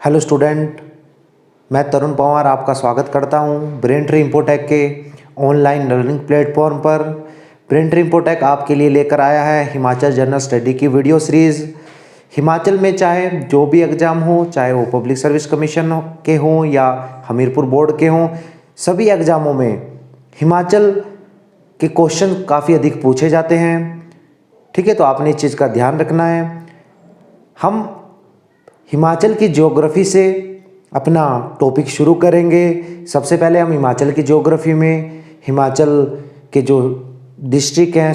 Hello student, मैं तरुण पवार आपका स्वागत करता हूं ब्रेनट्री इन्फोटेक के ऑनलाइन लर्निंग प्लेटफॉर्म पर। ब्रेनट्री इन्फोटेक आपके लिए लेकर आया है हिमाचल जनरल स्टडी की वीडियो सीरीज़। हिमाचल में चाहे जो भी एग्ज़ाम हो, चाहे वो पब्लिक सर्विस कमीशन के हों या हमीरपुर बोर्ड के हों, सभी एग्ज़ामों में हिमाचल के क्वेश्चन काफ़ी अधिक पूछे जाते हैं। ठीक है, तो आपने इस चीज़ का ध्यान रखना है। हम हिमाचल की ज्योग्राफी से अपना टॉपिक शुरू करेंगे। सबसे पहले हम हिमाचल की ज्योग्राफी में हिमाचल के जो डिस्ट्रिक्ट हैं,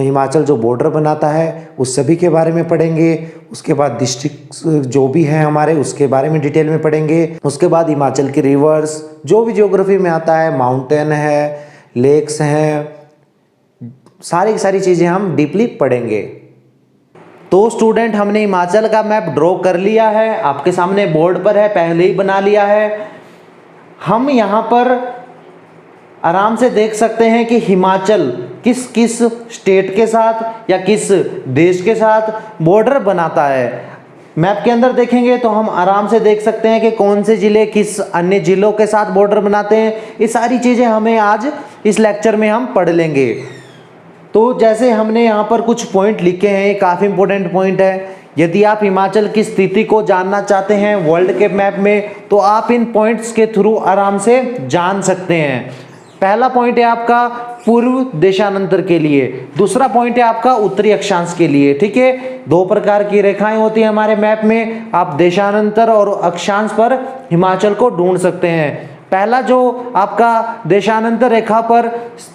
हिमाचल जो बॉर्डर बनाता है उस सभी के बारे में पढ़ेंगे। उसके बाद डिस्ट्रिक्ट जो भी हैं हमारे, उसके बारे में डिटेल में पढ़ेंगे। उसके बाद हिमाचल की रिवर्स जो भी ज्योग्राफी में आता है, माउंटेन है, लेक्स हैं, सारी की सारी चीज़ें हम डीपली पढ़ेंगे। तो स्टूडेंट, हमने हिमाचल का मैप ड्रॉ कर लिया है, आपके सामने बोर्ड पर है, पहले ही बना लिया है। हम यहाँ पर आराम से देख सकते हैं कि हिमाचल किस किस स्टेट के साथ या किस देश के साथ बॉर्डर बनाता है। मैप के अंदर देखेंगे तो हम आराम से देख सकते हैं कि कौन से ज़िले किस अन्य ज़िलों के साथ बॉर्डर बनाते हैं। ये सारी चीज़ें हमें आज इस लेक्चर में हम पढ़ लेंगे। तो जैसे हमने यहाँ पर कुछ पॉइंट लिखे हैं, ये काफ़ी इंपॉर्टेंट पॉइंट है। यदि आप हिमाचल की स्थिति को जानना चाहते हैं वर्ल्ड के मैप में, तो आप इन पॉइंट्स के थ्रू आराम से जान सकते हैं। पहला पॉइंट है आपका पूर्व देशांतर के लिए, दूसरा पॉइंट है आपका उत्तरी अक्षांश के लिए। ठीक है, दो प्रकार की रेखाएं होती हैं हमारे मैप में। आप देशांतर और अक्षांश पर हिमाचल को ढूंढ सकते हैं। पहला जो आपका देशांतर रेखा पर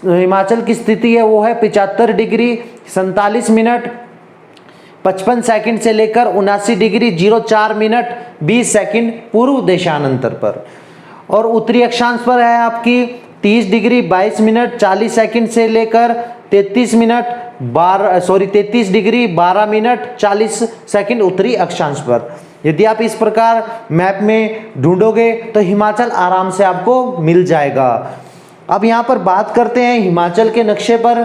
हिमाचल की स्थिति है वो है 75 डिग्री 47 मिनट 55 सेकंड से लेकर 79 डिग्री 04 मिनट 20 सेकंड पूर्व देशांतर पर। और उत्तरी अक्षांश पर है आपकी 30 डिग्री 22 मिनट 40 सेकंड से लेकर 33 डिग्री 12 मिनट 40 सेकंड उत्तरी अक्षांश पर। यदि आप इस प्रकार मैप में ढूंढोगे तो हिमाचल आराम से आपको मिल जाएगा। अब यहाँ पर बात करते हैं हिमाचल के नक्शे पर,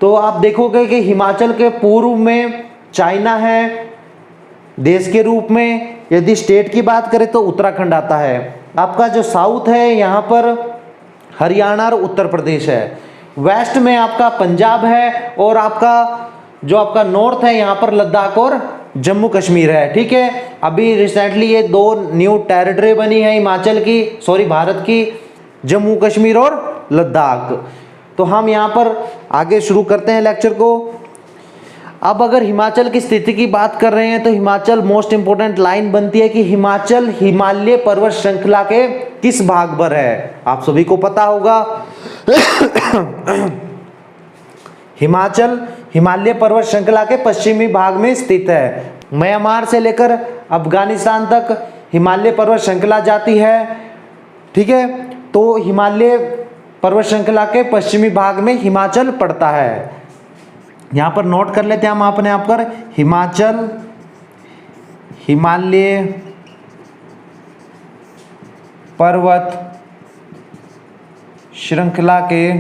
तो आप देखोगे कि हिमाचल के पूर्व में चाइना है देश के रूप में। यदि स्टेट की बात करें तो उत्तराखंड आता है। आपका जो साउथ है यहाँ पर हरियाणा और उत्तर प्रदेश है। वेस्ट में आपका पंजाब है और आपका नॉर्थ है यहाँ पर लद्दाख और जम्मू कश्मीर है। ठीक है, अभी रिसेंटली ये दो न्यू टेरिटरी बनी है भारत की, जम्मू कश्मीर और लद्दाख। तो हम यहाँ पर आगे शुरू करते हैं लेक्चर को। अब अगर हिमाचल की स्थिति की बात कर रहे हैं तो हिमाचल मोस्ट इंपोर्टेंट लाइन बनती है कि हिमाचल हिमालय पर्वत श्रृंखला के किस भाग पर है। आप सभी को पता होगा हिमाचल हिमालय पर्वत श्रृंखला के पश्चिमी भाग में स्थित है। म्यांमार से लेकर अफगानिस्तान तक हिमालय पर्वत श्रृंखला जाती है। ठीक है, तो हिमालय पर्वत श्रृंखला के पश्चिमी भाग में हिमाचल पड़ता है। यहाँ पर नोट कर लेते हैं हम अपने आप पर, हिमाचल हिमालय पर्वत श्रृंखला के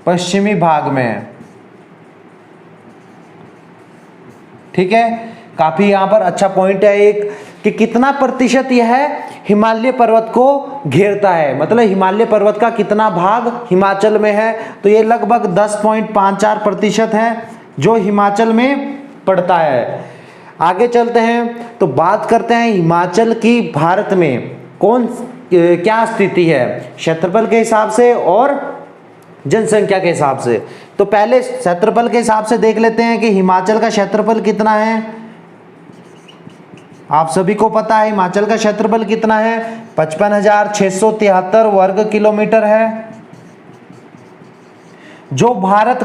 पश्चिमी भाग में। ठीक है, काफी यहाँ पर अच्छा पॉइंट है एक कि कितना प्रतिशत यह हिमालय पर्वत को घेरता है, मतलब हिमालय पर्वत का कितना भाग हिमाचल में है। तो ये लगभग 10.54% है जो हिमाचल में पड़ता है। आगे चलते हैं तो बात करते हैं हिमाचल की भारत में क्या स्थिति है क्षेत्रफल के हिसाब से और जनसंख्या के हिसाब से। तो पहले क्षेत्रफल के हिसाब से देख लेते हैं कि हिमाचल का क्षेत्रफल कितना है। आप सभी को पता है हिमाचल का क्षेत्रफल कितना है, 55,673 वर्ग किलोमीटर है। जो भारत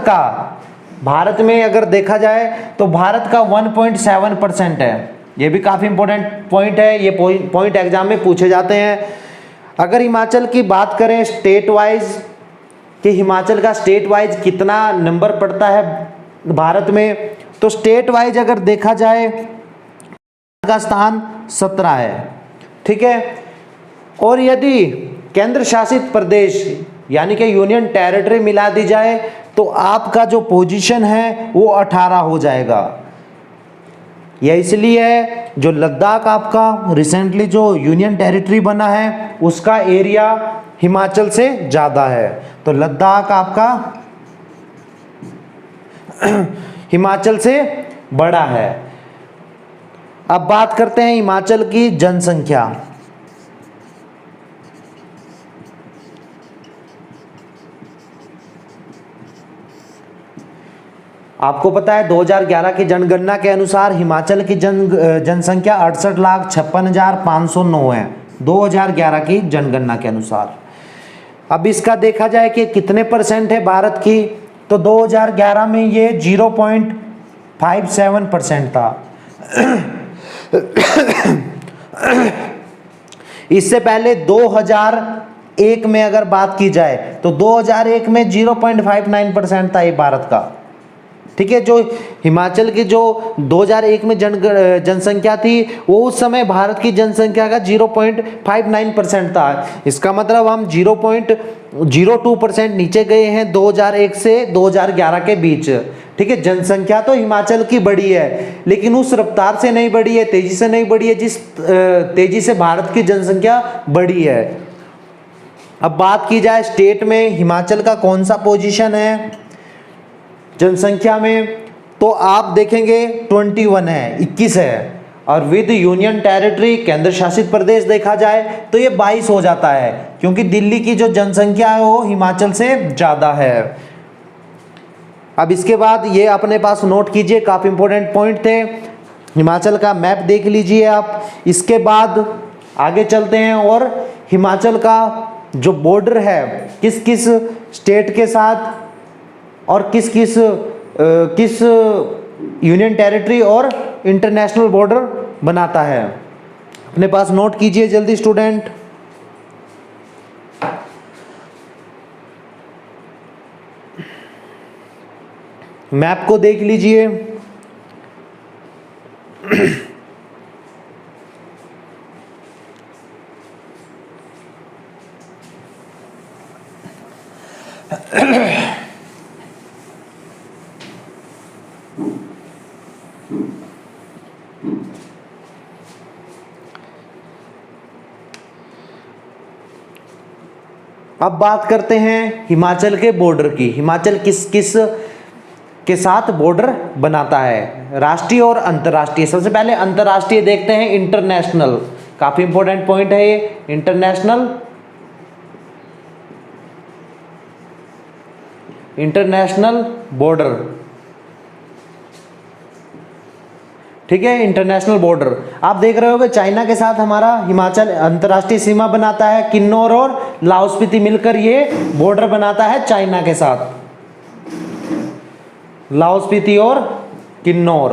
में अगर देखा जाए तो भारत का 1.7% है। ये भी काफी इंपॉर्टेंट पॉइंट है, ये पॉइंट एग्जाम में पूछे जाते हैं। अगर हिमाचल की बात करें स्टेट वाइज कि हिमाचल का स्टेट वाइज कितना नंबर पड़ता है भारत में, तो स्टेट वाइज अगर देखा जाए का स्थान 17 है। ठीक है, और यदि केंद्र शासित प्रदेश यानी कि यूनियन टेरिटरी मिला दी जाए तो आपका जो पोजीशन है वो 18 हो जाएगा। यह इसलिए है जो लद्दाख आपका रिसेंटली जो यूनियन टेरिटरी बना है उसका एरिया हिमाचल से ज़्यादा है, तो लद्दाख आपका हिमाचल से बड़ा है। अब बात करते हैं हिमाचल की जनसंख्या। आपको पता है 2011 की जनगणना के अनुसार हिमाचल की जनसंख्या 68,56,509 है, 2011 की जनगणना के अनुसार। अब इसका देखा जाए कि कितने परसेंट है भारत की, तो 2011 में ये 0.57% था। इससे पहले 2001 में अगर बात की जाए तो 2001 में 0.59% था ये भारत का। ठीक है, जो हिमाचल की जो 2001 में जनसंख्या थी वो उस समय भारत की जनसंख्या का 0.59% था। इसका मतलब हम 0.02% नीचे गए हैं 2001 से 2011 के बीच। ठीक है, जनसंख्या तो हिमाचल की बढ़ी है लेकिन उस रफ्तार से नहीं बढ़ी है, तेजी से नहीं बढ़ी है जिस तेजी से भारत की जनसंख्या बढ़ी है। अब बात की जाए स्टेट में हिमाचल का कौन सा पोजीशन है जनसंख्या में, तो आप देखेंगे 21 है, 21 है। और विद यूनियन टेरिटरी केंद्र शासित प्रदेश देखा जाए तो ये 22 हो जाता है, क्योंकि दिल्ली की जो जनसंख्या है वो हिमाचल से ज़्यादा है। अब इसके बाद ये अपने पास नोट कीजिए, काफ़ी इंपॉर्टेंट पॉइंट थे। हिमाचल का मैप देख लीजिए आप। इसके बाद आगे चलते हैं और हिमाचल का जो बॉर्डर है किस किस स्टेट के साथ और किस यूनियन टेरिटरी और इंटरनेशनल बॉर्डर बनाता है। अपने पास नोट कीजिए जल्दी स्टूडेंट। मैप को देख लीजिए। अब बात करते हैं हिमाचल के बॉर्डर की। हिमाचल किस किस के साथ बॉर्डर बनाता है, राष्ट्रीय और अंतर्राष्ट्रीय। सबसे पहले अंतर्राष्ट्रीय देखते हैं, इंटरनेशनल। काफी इंपॉर्टेंट पॉइंट है ये, इंटरनेशनल बॉर्डर। ठीक है, इंटरनेशनल बॉर्डर। आप देख रहे होगे चाइना के साथ हमारा हिमाचल अंतर्राष्ट्रीय सीमा बनाता है। किन्नौर और लाहौल स्पीति मिलकर ये बॉर्डर बनाता है चाइना के साथ, लाहौल स्पीति और किन्नौर।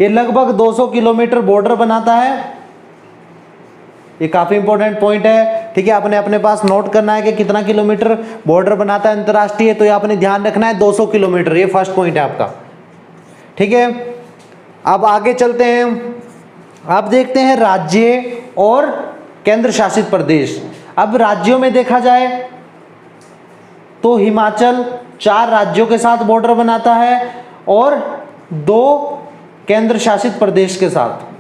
ये लगभग 200 किलोमीटर बॉर्डर बनाता है। ये काफी इंपॉर्टेंट पॉइंट है। ठीक है, आपने अपने पास नोट करना है कि कितना किलोमीटर बॉर्डर बनाता है अंतर्राष्ट्रीय, तो ये आपने ध्यान रखना है 200 किलोमीटर। ये फर्स्ट पॉइंट है आपका। ठीक है, अब आगे चलते हैं। आप देखते हैं राज्य और केंद्र शासित प्रदेश। अब राज्यों में देखा जाए तो हिमाचल 4 राज्यों के साथ बॉर्डर बनाता है और 2 केंद्र शासित प्रदेश के साथ।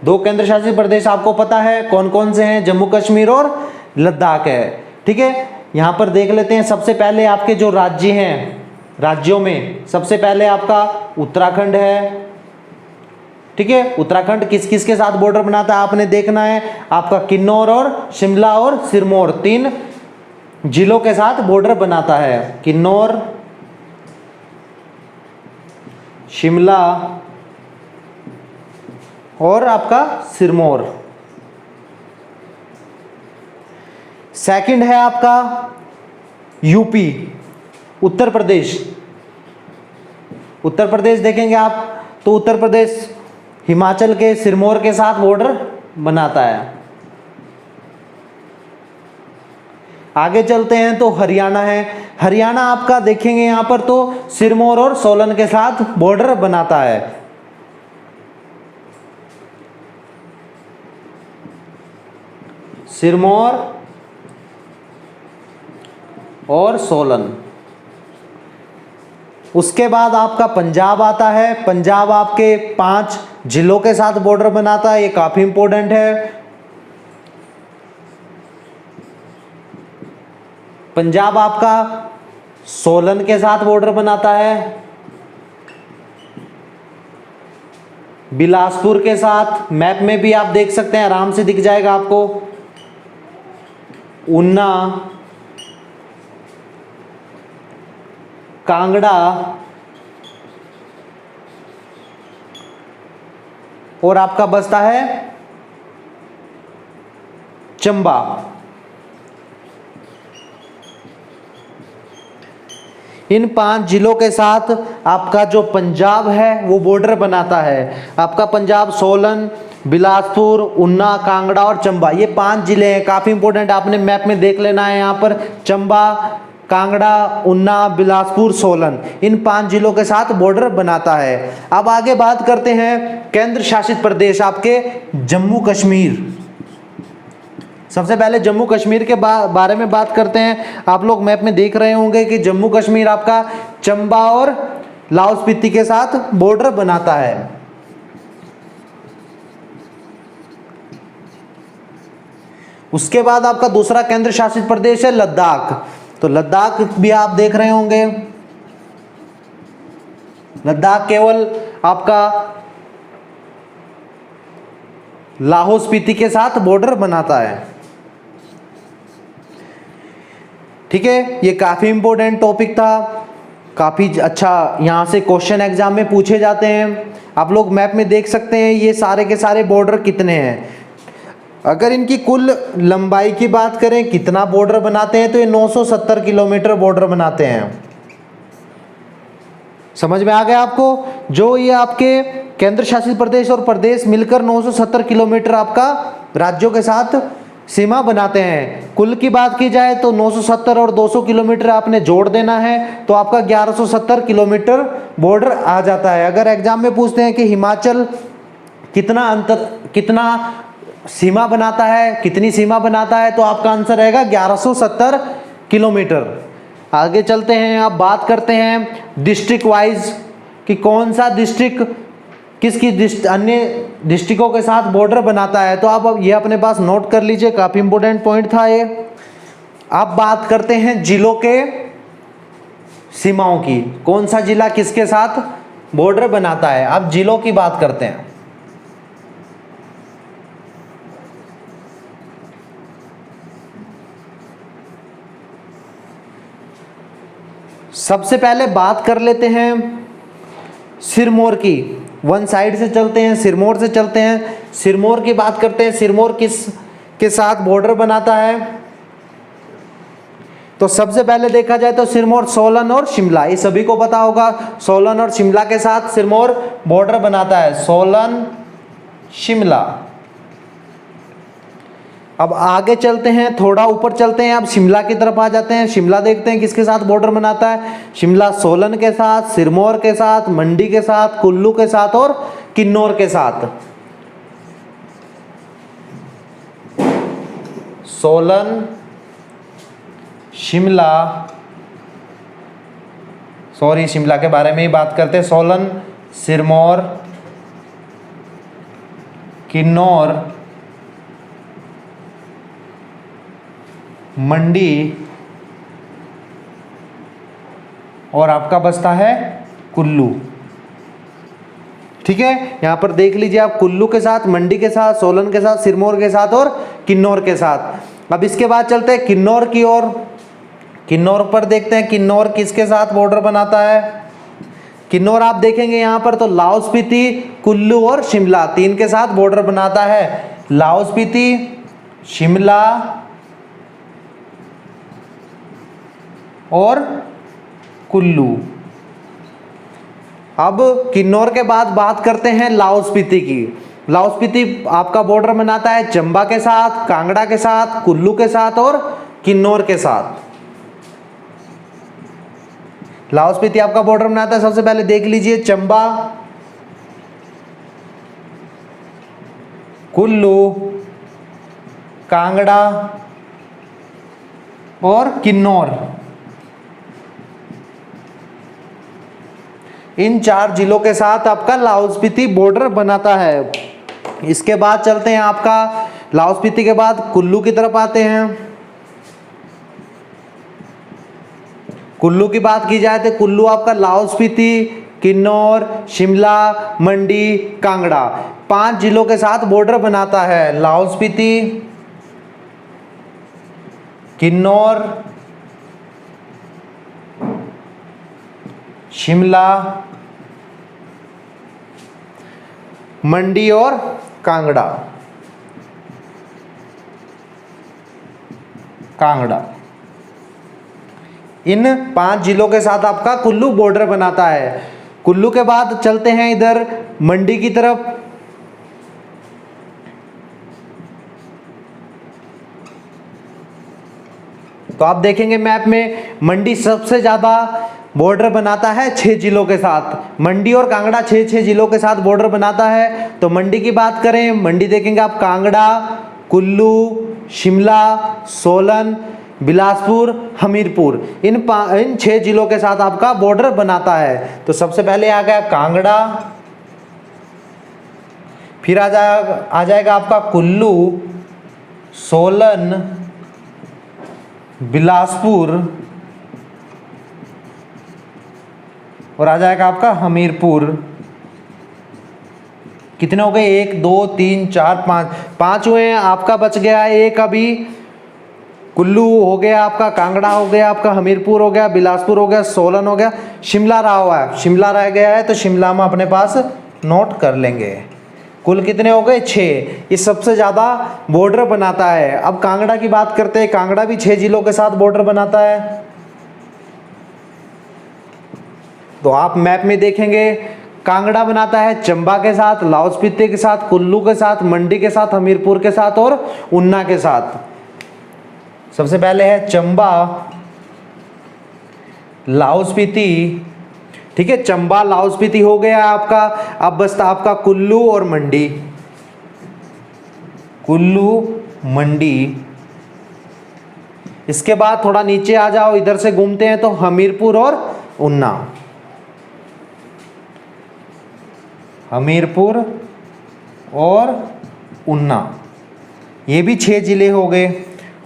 दो केंद्र शासित प्रदेश आपको पता है कौन कौन से हैं, जम्मू कश्मीर और लद्दाख है। ठीक है, यहां पर देख लेते हैं। सबसे पहले आपके जो राज्य हैं, राज्यों में सबसे पहले आपका उत्तराखंड है। ठीक है, उत्तराखंड किस किस के साथ बॉर्डर बनाता है आपने देखना है। आपका किन्नौर और शिमला और सिरमौर 3 जिलों के साथ बॉर्डर बनाता है। किन्नौर, शिमला और आपका सिरमौर। सेकंड है आपका यूपी, उत्तर प्रदेश। उत्तर प्रदेश देखेंगे आप तो उत्तर प्रदेश हिमाचल के सिरमौर के साथ बॉर्डर बनाता है। आगे चलते हैं तो हरियाणा है। हरियाणा आपका देखेंगे यहां पर तो सिरमौर और सोलन के साथ बॉर्डर बनाता है। सिरमौर और सोलन। उसके बाद आपका पंजाब आता है। पंजाब आपके 5 जिलों के साथ बॉर्डर बनाता है, ये काफी इंपॉर्टेंट है। पंजाब आपका सोलन के साथ बॉर्डर बनाता है, बिलासपुर के साथ, मैप में भी आप देख सकते हैं, आराम से दिख जाएगा आपको, ऊना, कांगड़ा और आपका बचता है चंबा। इन 5 जिलों के साथ आपका जो पंजाब है वो बॉर्डर बनाता है। आपका पंजाब सोलन, बिलासपुर, ऊना, कांगड़ा और चंबा, ये 5 जिले हैं, काफ़ी इंपॉर्टेंट, आपने मैप में देख लेना है। यहाँ पर चंबा, कांगड़ा, ऊना, बिलासपुर, सोलन, इन 5 जिलों के साथ बॉर्डर बनाता है। अब आगे बात करते हैं केंद्र शासित प्रदेश आपके जम्मू कश्मीर। सबसे पहले जम्मू कश्मीर के बारे में बात करते हैं। आप लोग मैप में देख रहे होंगे कि जम्मू कश्मीर आपका चंबा और लाहौल स्पीति के साथ बॉर्डर बनाता है। उसके बाद आपका दूसरा केंद्र शासित प्रदेश है लद्दाख। तो लद्दाख भी आप देख रहे होंगे, लद्दाख केवल आपका लाहौल स्पीति के साथ बॉर्डर बनाता है। ठीक है, ये काफी इंपॉर्टेंट टॉपिक था, काफी अच्छा यहाँ से क्वेश्चन एग्जाम में पूछे जाते हैं। आप लोग मैप में देख सकते हैं ये सारे के सारे बॉर्डर कितने हैं। अगर इनकी कुल लंबाई की बात करें कितना बॉर्डर बनाते हैं तो ये 970 किलोमीटर बॉर्डर बनाते हैं। समझ में आ गया आपको? जो ये आपके केंद्र शासित प्रदेश और प्रदेश मिलकर 970 किलोमीटर आपका राज्यों के साथ सीमा बनाते हैं। कुल की बात की जाए तो 970 और 200 किलोमीटर आपने जोड़ देना है तो आपका 1170 किलोमीटर बॉर्डर आ जाता है। अगर एग्जाम में पूछते हैं कि हिमाचल कितना सीमा बनाता है, कितनी सीमा बनाता है, तो आपका आंसर रहेगा 1170 किलोमीटर। आगे चलते हैं, आप बात करते हैं डिस्ट्रिक्ट वाइज कि कौन सा डिस्ट्रिक्ट किसकी अन्य डिस्ट्रिक्टों के साथ बॉर्डर बनाता है। तो आप अब ये अपने पास नोट कर लीजिए, काफ़ी इंपॉर्टेंट पॉइंट था ये। अब बात करते हैं जिलों के सीमाओं की, कौन सा जिला किसके साथ बॉर्डर बनाता है। अब जिलों की बात करते हैं। सबसे पहले बात कर लेते हैं सिरमौर की। वन साइड से चलते हैं, सिरमौर से चलते हैं। सिरमौर की बात करते हैं, सिरमौर किस के साथ बॉर्डर बनाता है। तो सबसे पहले देखा जाए तो सिरमौर सोलन और शिमला, ये सभी को पता होगा, सोलन और शिमला के साथ सिरमौर बॉर्डर बनाता है, सोलन शिमला। अब आगे चलते हैं, थोड़ा ऊपर चलते हैं, अब शिमला की तरफ आ जाते हैं। शिमला देखते हैं किसके साथ बॉर्डर बनाता है। शिमला सोलन के साथ, सिरमौर के साथ, मंडी के साथ, कुल्लू के साथ और किन्नौर के साथ। सोलन शिमला, शिमला के बारे में ही बात करते हैं। सोलन, सिरमौर, किन्नौर, मंडी और आपका बचता है कुल्लू। ठीक है, यहां पर देख लीजिए आप, कुल्लू के साथ, मंडी के साथ, सोलन के साथ, सिरमौर के साथ और किन्नौर के साथ। अब इसके बाद चलते हैं किन्नौर की ओर। किन्नौर पर देखते हैं किन्नौर किसके साथ बॉर्डर बनाता है। किन्नौर आप देखेंगे यहां पर तो लाहौल स्पीति, कुल्लू और शिमला 3 के साथ बॉर्डर बनाता है। लाहौल स्पीति, शिमला और कुल्लू। अब किन्नौर के बाद बात करते हैं लाहौल स्पीति की। लाहौल स्पीति आपका बॉर्डर बनाता है चंबा के साथ, कांगड़ा के साथ, कुल्लू के साथ और किन्नौर के साथ। लाहौल स्पीति आपका बॉर्डर बनाता है, सबसे पहले देख लीजिए चंबा, कुल्लू, कांगड़ा और किन्नौर। इन 4 जिलों के साथ आपका लाहौल स्पीति बॉर्डर बनाता है। इसके बाद चलते हैं आपका लाहौल स्पीति के बाद कुल्लू की तरफ आते हैं। कुल्लू की बात की जाए तो कुल्लू आपका लाहौल स्पीति, किन्नौर, शिमला, मंडी, कांगड़ा 5 जिलों के साथ बॉर्डर बनाता है। लाहौल स्पीति, किन्नौर, शिमला, मंडी और कांगड़ा। इन 5 जिलों के साथ आपका कुल्लू बॉर्डर बनाता है। कुल्लू के बाद चलते हैं इधर मंडी की तरफ। तो आप देखेंगे मैप में मंडी सबसे ज्यादा बॉर्डर बनाता है 6 जिलों के साथ। मंडी और कांगड़ा 6 जिलों के साथ बॉर्डर बनाता है। तो मंडी की बात करें, मंडी देखेंगे आप कांगड़ा, कुल्लू, शिमला, सोलन, बिलासपुर, हमीरपुर इन 6 जिलों के साथ आपका बॉर्डर बनाता है। तो सबसे पहले आ गया कांगड़ा, फिर आ जाएगा आपका कुल्लू, सोलन, बिलासपुर और आ जाएगा आपका हमीरपुर। कितने हो गए? 1 2 3 4 5 हुए हैं। आपका बच गया है एक अभी। कुल्लू हो गया आपका, कांगड़ा हो गया आपका, हमीरपुर हो गया, बिलासपुर हो गया, सोलन हो गया, शिमला रहा हुआ है। शिमला रह गया है तो शिमला में अपने पास नोट कर लेंगे। कुल कितने हो गए? 6। ये सबसे ज़्यादा बॉर्डर बनाता है। अब कांगड़ा की बात करते हैं। कांगड़ा भी 6 जिलों के साथ बॉर्डर बनाता है। तो आप मैप में देखेंगे कांगड़ा बनाता है चंबा के साथ, लाहौल स्पीति के साथ, कुल्लू के साथ, मंडी के साथ, हमीरपुर के साथ और ऊना के साथ। सबसे पहले है चंबा, लाहौल स्पीति, ठीक है, चंबा लाहौल स्पीति हो गया आपका। अब बसता आपका कुल्लू और मंडी, कुल्लू मंडी। इसके बाद थोड़ा नीचे आ जाओ, इधर से घूमते हैं तो हमीरपुर और ऊना, हमीरपुर और ऊना, ये भी 6 जिले हो गए।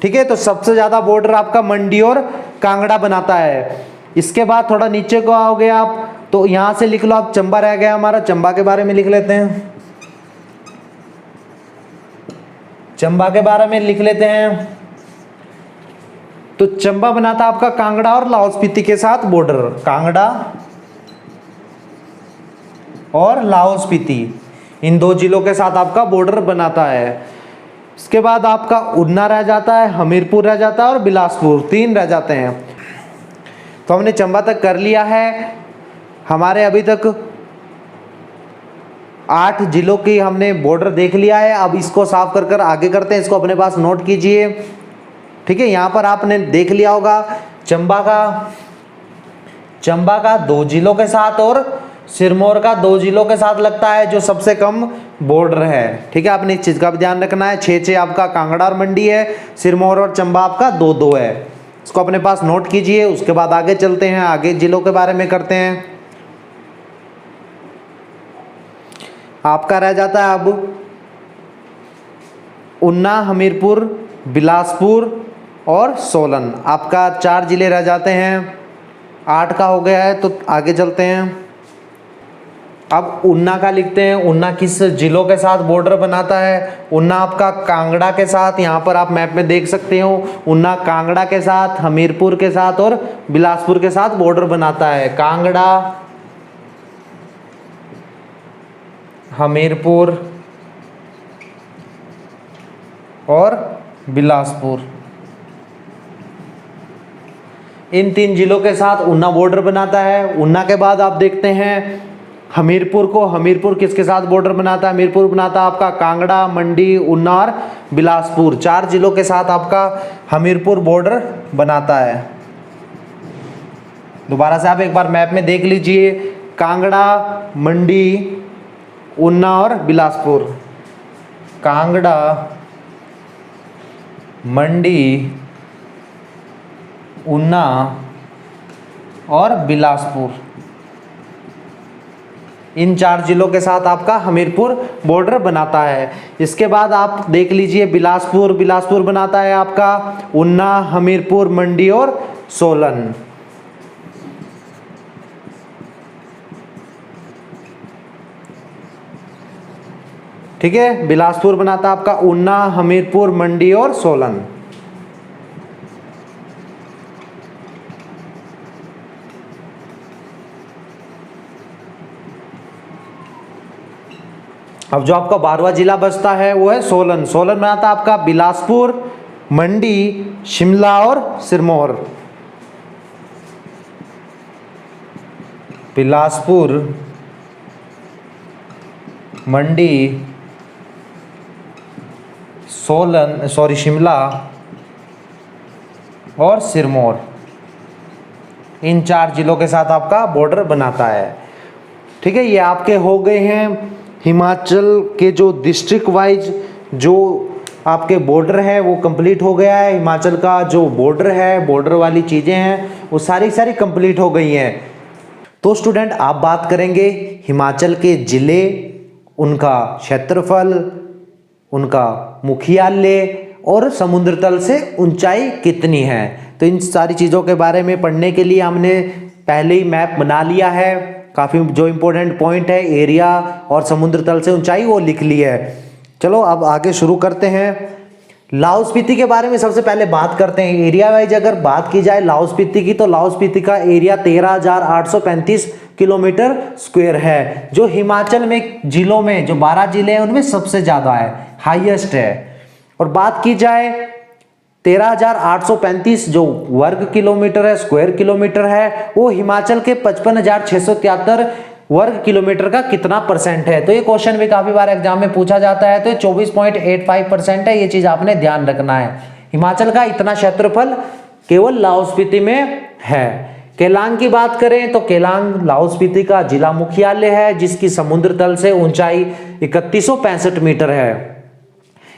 ठीक है, तो सबसे ज्यादा बॉर्डर आपका मंडी और कांगड़ा बनाता है। इसके बाद थोड़ा नीचे को आओगे आप तो यहां से लिख लो आप, चंबा रह गया हमारा, चंबा के बारे में लिख लेते हैं। चंबा के बारे में लिख लेते हैं। तो चंबा बनाता आपका कांगड़ा और लाहौल स्पीति के साथ बॉर्डर, कांगड़ा और लाहौल स्पीति इन 2 जिलों के साथ आपका बॉर्डर बनाता है। इसके बाद आपका ऊना रह जाता है, हमीरपुर रह जाता है और बिलासपुर, 3 रह जाते हैं। तो हमने चंबा तक कर लिया है। हमारे अभी तक 8 जिलों की हमने बॉर्डर देख लिया है। अब इसको साफ कर आगे करते हैं। इसको अपने पास नोट कीजिए। ठीक है, यहाँ पर आपने देख लिया होगा चंबा का 2 जिलों के साथ और सिरमौर का 2 जिलों के साथ लगता है, जो सबसे कम बॉर्डर है। ठीक है, आपने इस चीज़ का भी ध्यान रखना है। 6 आपका कांगड़ा और मंडी है, सिरमौर और चंबा आपका 2 है। इसको अपने पास नोट कीजिए। उसके बाद आगे चलते हैं, आगे जिलों के बारे में करते हैं। आपका रह जाता है अब ऊना, हमीरपुर, बिलासपुर और सोलन। आपका 4 जिले रह जाते हैं। 8 का हो गया है, तो आगे चलते हैं। अब ऊना का लिखते हैं। ऊना किस जिलों के साथ बॉर्डर बनाता है? ऊना आपका कांगड़ा के साथ, यहाँ पर आप मैप में देख सकते हो, ऊना कांगड़ा के साथ, हमीरपुर के साथ और बिलासपुर के साथ बॉर्डर बनाता है। कांगड़ा, हमीरपुर और बिलासपुर, इन 3 जिलों के साथ ऊना बॉर्डर बनाता है। ऊना के बाद आप देखते हैं हमीरपुर को। हमीरपुर किसके साथ बॉर्डर बनाता है? हमीरपुर बनाता है आपका कांगड़ा, मंडी, ऊना और बिलासपुर, 4 जिलों के साथ आपका हमीरपुर बॉर्डर बनाता है। दोबारा से आप एक बार मैप में देख लीजिए, कांगड़ा, मंडी, ऊना और बिलासपुर, कांगड़ा, मंडी, ऊना और बिलासपुर। इन 4 जिलों के साथ आपका हमीरपुर बॉर्डर बनाता है। इसके बाद आप देख लीजिए बिलासपुर, बिलासपुर बनाता है आपका ऊना, हमीरपुर, मंडी और सोलन। ठीक है, बिलासपुर बनाता है आपका ऊना, हमीरपुर, मंडी और सोलन। अब जो आपका 12वां जिला बचता है वो है सोलन। सोलन बनाता है आपका बिलासपुर, मंडी, शिमला और सिरमौर। बिलासपुर, मंडी, सोलन, शिमला और सिरमौर, इन 4 जिलों के साथ आपका बॉर्डर बनाता है। ठीक है, ये आपके हो गए हैं हिमाचल के जो डिस्ट्रिक्ट वाइज जो आपके बॉर्डर है वो कंप्लीट हो गया है। हिमाचल का जो बॉर्डर है, बॉर्डर वाली चीज़ें हैं वो सारी कंप्लीट हो गई हैं। तो स्टूडेंट आप बात करेंगे हिमाचल के ज़िले, उनका क्षेत्रफल, उनका मुख्यालय और समुद्र तल से ऊंचाई कितनी है। तो इन सारी चीज़ों के बारे में पढ़ने के लिए हमने पहले ही मैप बना लिया है। काफ़ी जो इम्पोर्टेंट पॉइंट है एरिया और समुद्र तल से ऊंचाई वो लिख ली है। चलो अब आगे शुरू करते हैं। लाहौल स्पीति के बारे में सबसे पहले बात करते हैं। एरिया वाइज अगर बात की जाए लाहौल स्पीति की, तो लाहौल स्पीति का एरिया 13,835 किलोमीटर स्क्वायर है, जो हिमाचल में जिलों में जो 12 जिले हैं उनमें सबसे ज़्यादा है, हाईएस्ट है। और बात की जाए 13,835 जो वर्ग किलोमीटर है, स्क्वायर किलोमीटर है, वो हिमाचल के 55,673 वर्ग किलोमीटर का कितना परसेंट है। तो ये क्वेश्चन भी काफी बार एग्जाम में पूछा जाता है। तो 24.85% है, ये चीज आपने ध्यान रखना है। हिमाचल का इतना क्षेत्रफल केवल लाहौल स्पीति में है। केलांग की बात करें तो केलांग लाहौल स्पीति का जिला मुख्यालय है, जिसकी समुद्र तल से ऊंचाई 3165 मीटर है।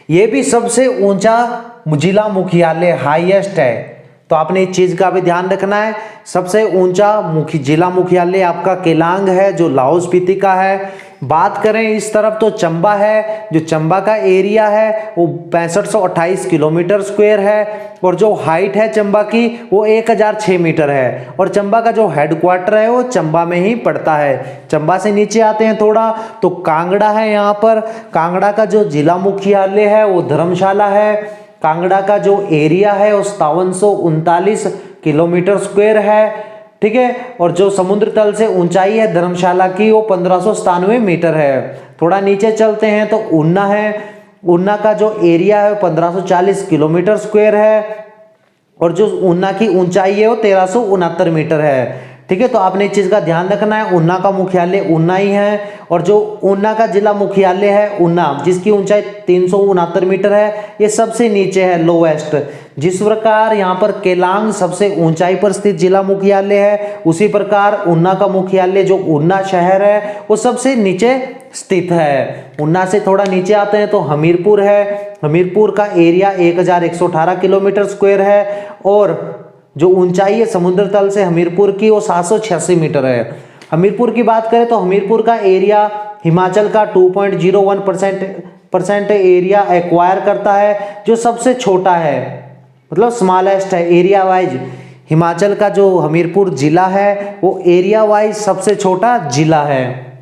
यह भी सबसे ऊंचा जिला मुख्यालय, हाईएस्ट है। तो आपने इस चीज का भी ध्यान रखना है। सबसे ऊंचा जिला मुख्यालय आपका केलांग है, जो लाहौल स्पीति का है। बात करें इस तरफ तो चंबा है, जो चंबा का एरिया है वो 6528 किलोमीटर स्क्वायर है, और जो हाइट है चंबा की वो 1006 मीटर है। और चंबा का जो हेडक्वार्टर है वो चंबा में ही पड़ता है। चंबा से नीचे आते हैं थोड़ा तो कांगड़ा है। यहाँ पर कांगड़ा का जो जिला मुख्यालय है वो धर्मशाला है। कांगड़ा का जो एरिया है वो 5739 किलोमीटर स्क्वायर है। ठीक है, और जो समुद्र तल से ऊंचाई है धर्मशाला की वो 1597 मीटर है। थोड़ा नीचे चलते हैं तो ऊना है। ऊना का जो एरिया है 1540 किलोमीटर स्क्वायर है, और जो ऊना की ऊंचाई है वो 1369 मीटर है। ठीक है, तो आपने इस चीज का ध्यान रखना है। ऊना का मुख्यालय ऊना ही है, और जो ऊना का जिला मुख्यालय है ऊना, जिसकी ऊंचाई 369 मीटर है, ये सबसे नीचे है, लोवेस्ट। जिस प्रकार यहाँ पर केलांग सबसे ऊंचाई पर स्थित जिला मुख्यालय है, उसी प्रकार ऊना का मुख्यालय जो ऊना शहर है वो सबसे नीचे स्थित है। ऊना से थोड़ा नीचे आते हैं तो हमीरपुर है। हमीरपुर का एरिया 1118 किलोमीटर स्क्वायर है, और जो ऊंचाई है समुद्र तल से हमीरपुर की वो 786 मीटर है। हमीरपुर की बात करें तो हमीरपुर का एरिया हिमाचल का 2.01% एरिया एक्वायर करता है, जो सबसे छोटा है, मतलब स्मॉलेस्ट है एरिया वाइज। हिमाचल का जो हमीरपुर जिला है वो एरिया वाइज सबसे छोटा जिला है।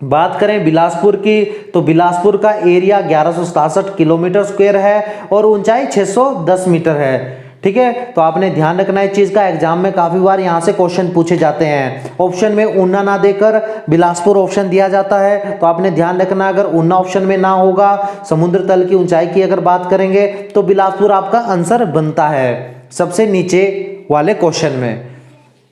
बात करें बिलासपुर की तो बिलासपुर का एरिया 1167 किलोमीटर स्क्वायर है, और ऊंचाई 610 मीटर है। ठीक है, तो आपने ध्यान रखना है इस चीज का। एग्जाम में काफी बार यहाँ से क्वेश्चन पूछे जाते हैं। ऑप्शन में ऊना ना देकर बिलासपुर ऑप्शन दिया जाता है, तो आपने ध्यान रखना अगर ऊना ऑप्शन में ना होगा, समुद्र तल की ऊंचाई की अगर बात करेंगे तो बिलासपुर आपका आंसर बनता है सबसे नीचे वाले क्वेश्चन में।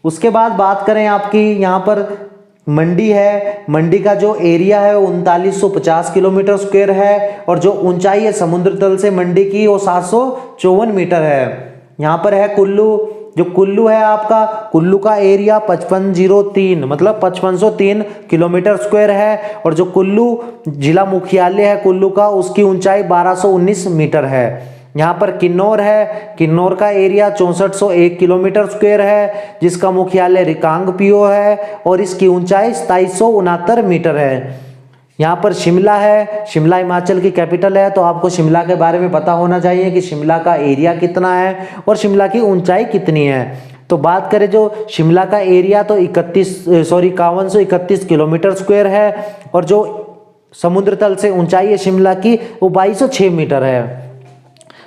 उसके बाद बात करें आपकी यहाँ पर मंडी है। मंडी का जो एरिया है 3950 किलोमीटर स्क्वायर है, और जो ऊंचाई है समुद्र तल से मंडी की वो 754 मीटर है। यहाँ पर है कुल्लू। जो कुल्लू है आपका, कुल्लू का एरिया 5503 मतलब 5503 किलोमीटर स्क्वायर है, और जो कुल्लू जिला मुख्यालय है कुल्लू का, उसकी ऊंचाई 1219 मीटर है। यहाँ पर किन्नौर है, किन्नौर का एरिया 6401 किलोमीटर स्क्वायर है, जिसका मुख्यालय रिकांगपिओ है और इसकी ऊंचाई 2769 मीटर है। यहाँ पर शिमला है, शिमला हिमाचल की कैपिटल है, तो आपको शिमला के बारे में पता होना चाहिए कि शिमला का एरिया कितना है और शिमला की ऊंचाई कितनी है। तो बात करें जो शिमला का एरिया तो 5131 किलोमीटर स्क्वायर है और जो समुद्र तल से ऊंचाई है शिमला की वो 2206 मीटर है।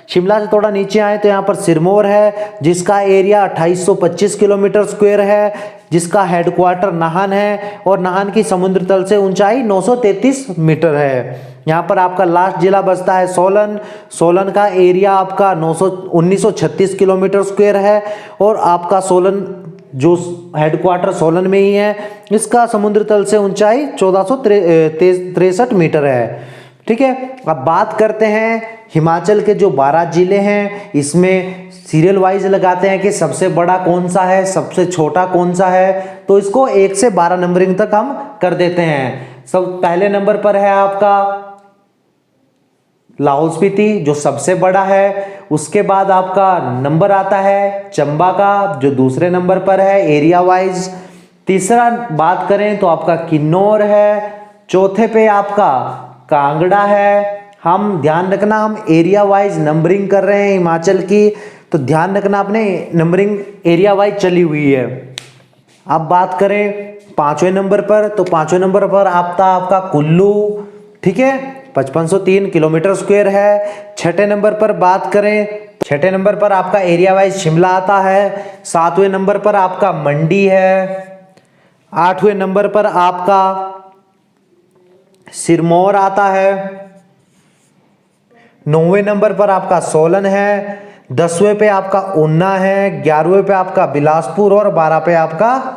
शिमला से थोड़ा नीचे आए तो यहाँ पर सिरमौर है, जिसका एरिया 2825 किलोमीटर स्क्वायर है, जिसका हेडक्वार्टर नाहन है और नाहन की समुद्र तल से ऊंचाई 933 मीटर है। यहाँ पर आपका लास्ट जिला बचता है सोलन। सोलन का एरिया आपका 1936 किलोमीटर स्क्वायर है और आपका सोलन जो हेडक्वार्टर सोलन में ही है, इसका समुद्र तल से ऊंचाई 1463 मीटर है। ठीक है, अब बात करते हैं हिमाचल के जो 12 जिले हैं, इसमें सीरियल वाइज लगाते हैं कि सबसे बड़ा कौन सा है, सबसे छोटा कौन सा है। तो इसको 1 से 12 नंबरिंग तक हम कर देते हैं। सब पहले नंबर पर है आपका लाहौल स्पीति जो सबसे बड़ा है। उसके बाद आपका नंबर आता है चंबा का जो दूसरे नंबर पर है एरिया वाइज। तीसरा बात करें तो आपका किन्नौर है। चौथे पे आपका कांगड़ा है। हम ध्यान रखना हम एरिया वाइज नंबरिंग कर रहे हैं हिमाचल की, तो ध्यान रखना अपने नंबरिंग एरिया वाइज चली हुई है। अब बात करें 5वें नंबर पर, तो 5वें नंबर पर आपका कुल्लू, ठीक है, 5503 किलोमीटर स्क्वायर है। 6ठे नंबर पर बात करें, 6ठे नंबर पर आपका एरिया वाइज शिमला आता है। 7वें नंबर पर आपका मंडी है। 8वें नंबर पर आपका सिरमौर आता है। 9वें नंबर पर आपका सोलन है। 10वें पे आपका ऊना है। 11वें पे आपका बिलासपुर और 12 पे आपका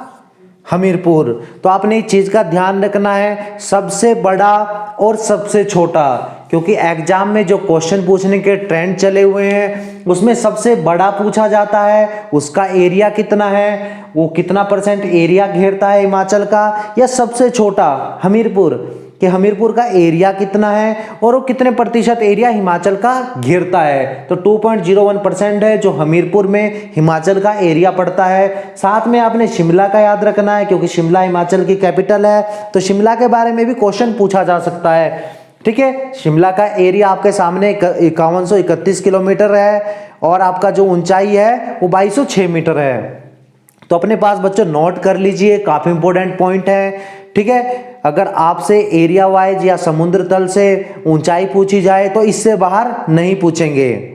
हमीरपुर। तो आपने एक चीज का ध्यान रखना है, सबसे बड़ा और सबसे छोटा, क्योंकि एग्जाम में जो क्वेश्चन पूछने के ट्रेंड चले हुए हैं उसमें सबसे बड़ा पूछा जाता है, उसका एरिया कितना है, वो कितना % एरिया घेरता है हिमाचल का, या सबसे छोटा हमीरपुर कि हमीरपुर का एरिया कितना है और वो कितने % एरिया हिमाचल का घेरता है। तो 2.01% है जो हमीरपुर में हिमाचल का एरिया पड़ता है। साथ में आपने शिमला का याद रखना है क्योंकि शिमला हिमाचल की कैपिटल है, तो शिमला के बारे में भी क्वेश्चन पूछा जा सकता है। ठीक है, शिमला का एरिया आपके सामने 5131 किलोमीटर है और आपका जो ऊंचाई है वो 2206 मीटर है। तो अपने पास बच्चों नोट कर लीजिए, काफी इंपॉर्टेंट पॉइंट है। ठीक है, अगर आपसे एरिया वाइज या समुद्र तल से ऊंचाई पूछी जाए तो इससे बाहर नहीं पूछेंगे।